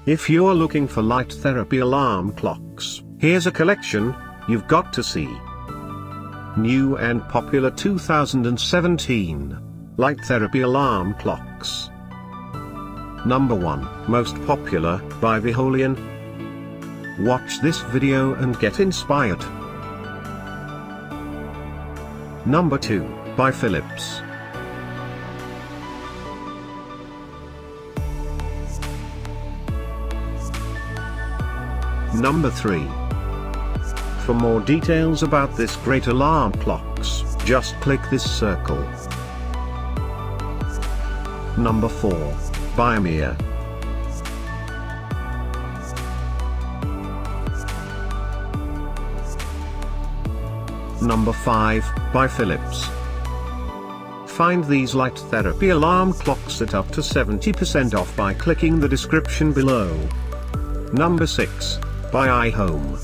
If you're looking for light therapy alarm clocks, here's a collection you've got to see. New and popular 2017 light therapy alarm clocks. Number 1, most popular, by Veholion. Watch this video and get inspired. Number 2, by Philips. Number 3. For more details about this great alarm clocks, just click this circle. Number 4, by Amir. Number 5, by Philips. Find these light therapy alarm clocks at up to 70% off by clicking the description below. Number 6, by iHome.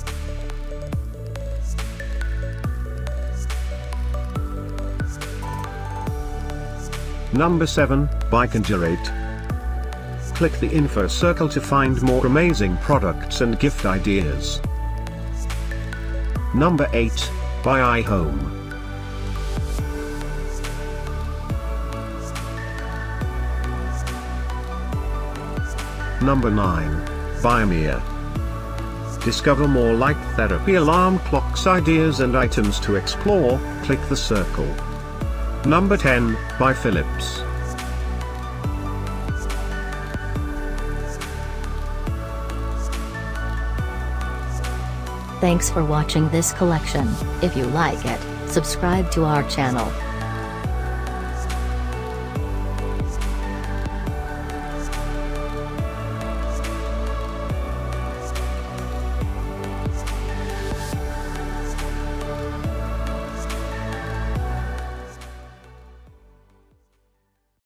Number 7, by Conjurate. Click the info circle to find more amazing products and gift ideas. Number 8, by iHome. Number 9, by Amir. Discover more light therapy alarm clocks ideas and items to explore, click the circle. Number 10, by Philips. Thanks for watching this collection. If you like it, subscribe to our channel.